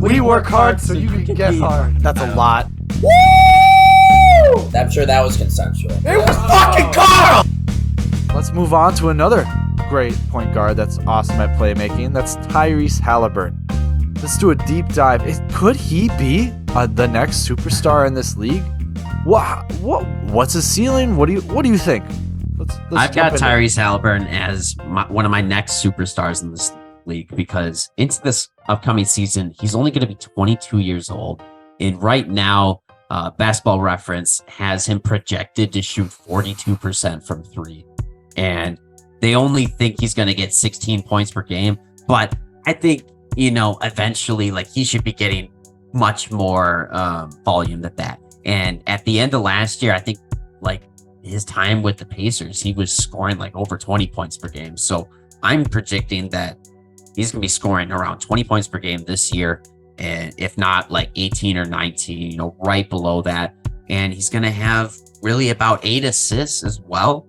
We work hard so you can get hard. That's a lot. Woo! I'm sure that was consensual. It was fucking Carl! Let's move on to another great point guard that's awesome at playmaking. That's Tyrese Haliburton. Let's do a deep dive. Could he be the next superstar in this league? What's his ceiling? What do you think? Let's I've got Tyrese Haliburton as one of my next superstars in this league, because into this upcoming season, he's only going to be 22 years old. And right now, Basketball Reference has him projected to shoot 42% from three. And they only think he's going to get 16 points per game. But I think, eventually, he should be getting much more volume than that. And at the end of last year, I think, his time with the Pacers, he was scoring over 20 points per game. So I'm predicting that he's going to be scoring around 20 points per game this year. And if not 18 or 19, right below that. And he's going to have really about 8 assists as well.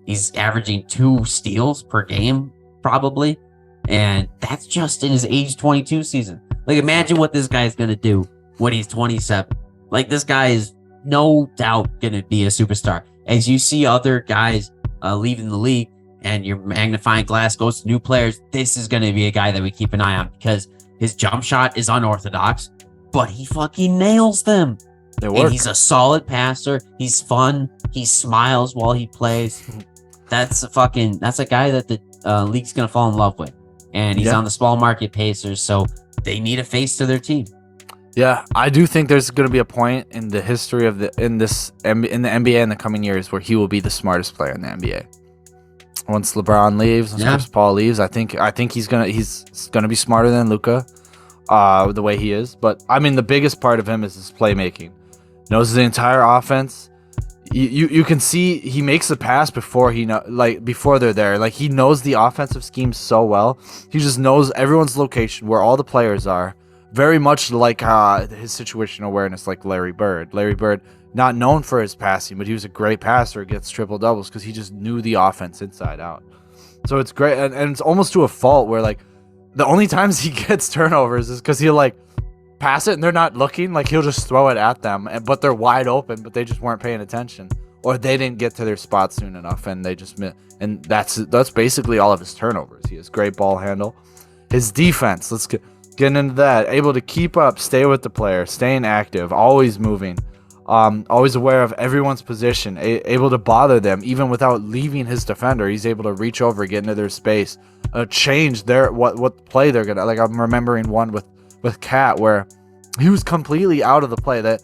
He's averaging 2 steals per game, probably. And that's just in his age 22 season. Imagine what this guy's going to do when he's 27. This guy is no doubt going to be a superstar. As you see other guys leaving the league and your magnifying glass goes to new players, this is going to be a guy that we keep an eye on, because his jump shot is unorthodox, but he fucking nails them. And he's a solid passer. He's fun. He smiles while he plays. That's a guy that the league's going to fall in love with. And he's on the small market Pacers, so they need a face to their team. Yeah, I do think there's going to be a point in the history of the NBA in the coming years where he will be the smartest player in the NBA. Once LeBron leaves, once Chris Paul leaves, I think he's gonna be smarter than Luka, the way he is. But I mean, the biggest part of him is his playmaking. Knows the entire offense. You can see he makes the pass before before they're there. He knows the offensive scheme so well. He just knows everyone's location, where all the players are. Very much like his situational awareness, like Larry Bird. Larry Bird, not known for his passing, but he was a great passer, gets triple doubles because he just knew the offense inside out. So it's great, and it's almost to a fault where the only times he gets turnovers is because he'll pass it and they're not looking. He'll just throw it at them, but they're wide open, but they just weren't paying attention, or they didn't get to their spot soon enough, and they just missed. And that's basically all of his turnovers. He has great ball handle. His defense, let's get into that. Able to keep up, stay with the player, staying active, always moving, always aware of everyone's position, able to bother them even without leaving his defender. He's able to reach over, get into their space, change their what play they're gonna. I'm remembering one with Cat where he was completely out of the play that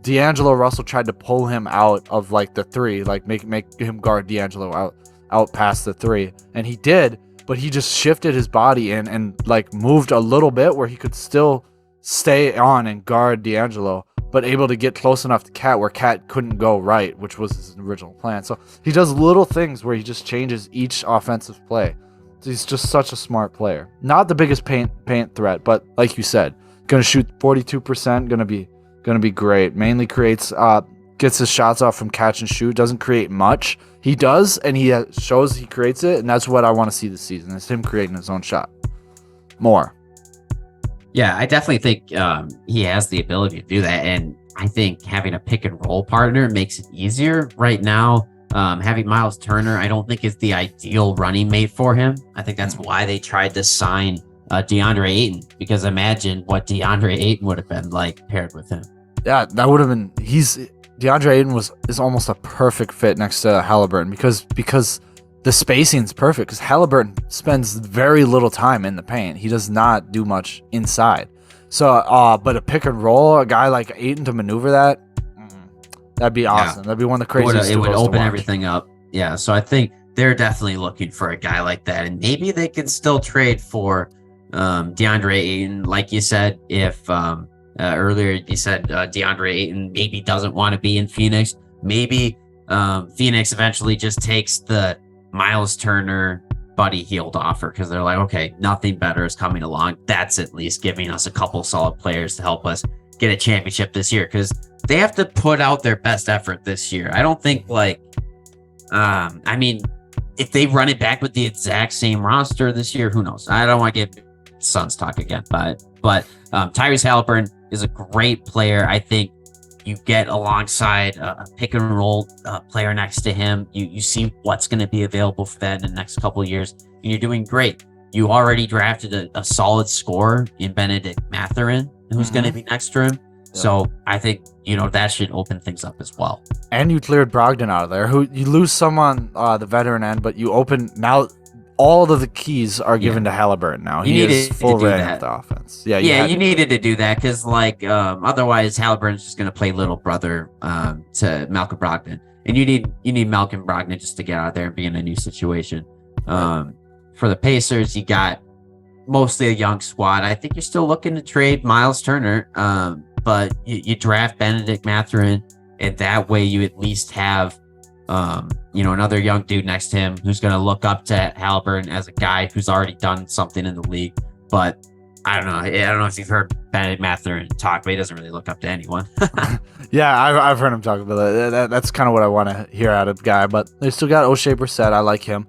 D'Angelo Russell tried to pull him out of the three, make him guard D'Angelo out past the three, and he did. But he just shifted his body in and moved a little bit where he could still stay on and guard D'Angelo, but able to get close enough to Cat where Cat couldn't go right, which was his original plan. So he does little things where he just changes each offensive play. So he's just such a smart player. Not the biggest paint threat, but like you said, gonna shoot 42%, gonna be great. Mainly gets his shots off from catch and shoot. Doesn't create much. He does, and he shows he creates it, and that's what I want to see this season, is him creating his own shot more. Yeah, I definitely think he has the ability to do that, and I think having a pick and roll partner makes it easier. Right now, having Miles Turner, I don't think is the ideal running mate for him. I think that's why they tried to sign DeAndre Ayton, because imagine what DeAndre Ayton would have been paired with him. Yeah, that would have been. DeAndre Ayton is almost a perfect fit next to Haliburton because the spacing's perfect, because Haliburton spends very little time in the paint. He does not do much inside. So, but a pick and roll, a guy like Ayton to maneuver that'd be awesome. That'd be one of the craziest. It would open everything up. Yeah, so I think they're definitely looking for a guy like that, and maybe they can still trade for DeAndre Ayton, like you said. If earlier you said DeAndre Ayton maybe doesn't want to be in Phoenix. Maybe Phoenix eventually just takes the Miles Turner Buddy Hield offer, because they're like, okay, nothing better is coming along. That's at least giving us a couple solid players to help us get a championship this year, because they have to put out their best effort this year. I don't think if they run it back with the exact same roster this year, who knows? I don't want to get Suns talk again. But Tyrese Haliburton is a great player. I think you get alongside a pick and roll player next to him. You see what's going to be available for that in the next couple of years, and you're doing great. You already drafted a solid scorer in Benedict Mathurin, who's going to be next to him. Yeah. So I think, that should open things up as well. And you cleared Brogdon out of there. Who you lose some on the veteran end, but you open now. All of the keys are given to Haliburton now. He is full reign of the offense. Yeah, you needed to do that because, otherwise Haliburton's just going to play little brother to Malcolm Brogdon, and you need Malcolm Brogdon just to get out there and be in a new situation. For the Pacers, you got mostly a young squad. I think you're still looking to trade Miles Turner, but you draft Benedict Mathurin, and that way you at least have another young dude next to him who's going to look up to Haliburton as a guy who's already done something in the league. But I don't know if you've heard Benedict Mathurin talk, but he doesn't really look up to anyone. Yeah, I've heard him talk about that. That's kind of what I want to hear out of the guy. But they still got O'Shea Brissett. I like him.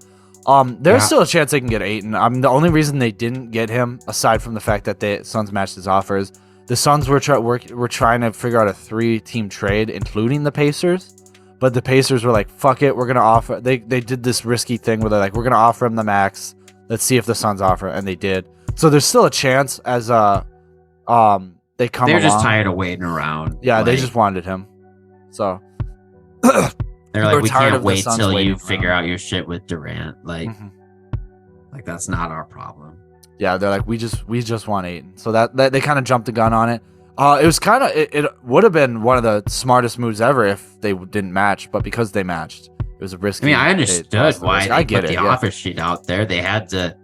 There's still a chance they can get Ayton. The only reason they didn't get him, aside from the fact that the Suns matched his offers, the Suns were trying to figure out a 3-team trade, including the Pacers. But the Pacers were like, fuck it, we're going to offer. They did this risky thing where they're like, we're going to offer him the max. Let's see if the Suns offer. And they did. So there's still a chance as they come They're just tired of waiting around. Yeah, they just wanted him. So they're like, we can't wait till you figure out your shit with Durant. Like that's not our problem. Yeah, they're like, we just want Ayton. So that they kind of jumped the gun on it. It was kind of it would have been one of the smartest moves ever if they didn't match, but because they matched, it was a risky. I understood why they put the offer sheet out there. They had to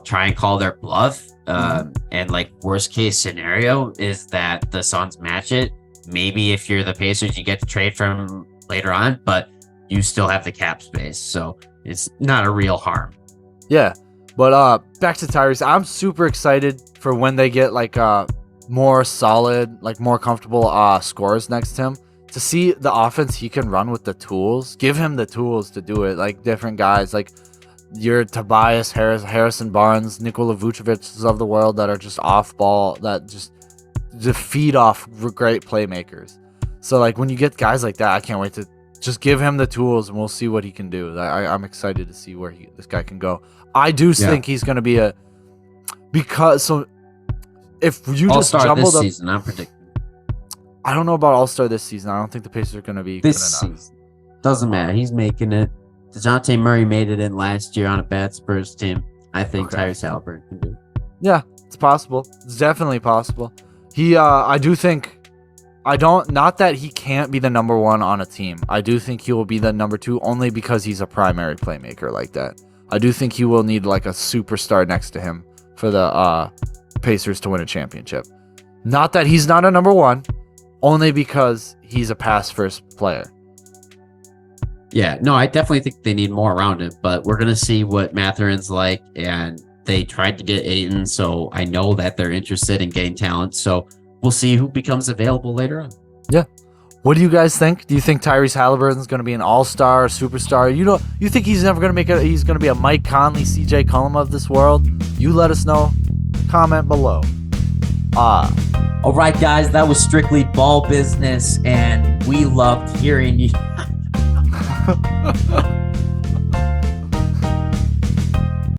try and call their bluff. And worst case scenario is that the Suns match it. Maybe if you're the Pacers, you get to trade from later on, but you still have the cap space, so it's not a real harm. Yeah, but back to Tyrese, I'm super excited for when they get more solid, more comfortable scores next to him, to see the offense he can run with the tools. Give him the tools to do it, different guys, your Tobias Harris, Harrison Barnes, Nikola Vucevic's of the world that are just off ball, that just feed off great playmakers. So when you get guys like that, I can't wait to just give him the tools and we'll see what he can do. I'm excited to see where this guy can go. I do think he's going to be if you just jumbled up season, I'm predicting. I don't know about All-Star this season. I don't think the Pacers are going to be this good enough. Season. Doesn't matter. He's making it. DeJounte Murray made it in last year on a bad Spurs team. I think Tyrese Haliburton can do it. Yeah, it's possible. It's definitely possible. I do think, not that he can't be the number one on a team. I do think he will be the number two only because he's a primary playmaker like that. I do think he will need a superstar next to him for the Pacers to win a championship. Not that he's not a number one, only because he's a pass first player. Yeah, no, I definitely think they need more around him, but we're going to see what Mathurin's like, and they tried to get Ayton, so I know that they're interested in getting talent, so we'll see who becomes available later on. Yeah. What do you guys think? Do you think Tyrese Haliburton's going to be an all-star, superstar? You think he's never going to he's going to be a Mike Conley, CJ Cullum of this world? You let us know. Comment below. All right, guys, that was strictly ball business, and we loved hearing you.